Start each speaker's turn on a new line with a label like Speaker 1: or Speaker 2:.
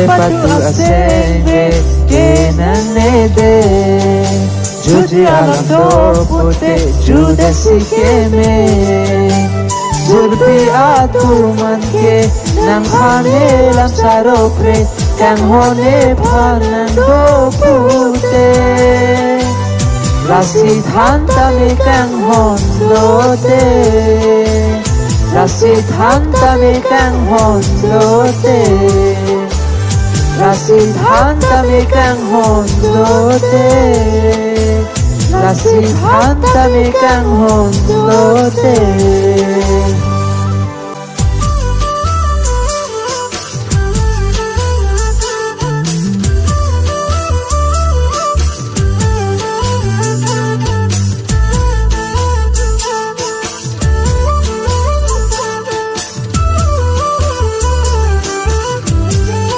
Speaker 1: patu asenge kenanede Judi alam do pute jude sikeme Jurpi atuman ke nang hane lam sarokre Kang hone panan do pute Rasit hanta me kang hondote Rasit hanta me kang hondote Rasit hanta me kang hondote Rasit hanta me kang hondote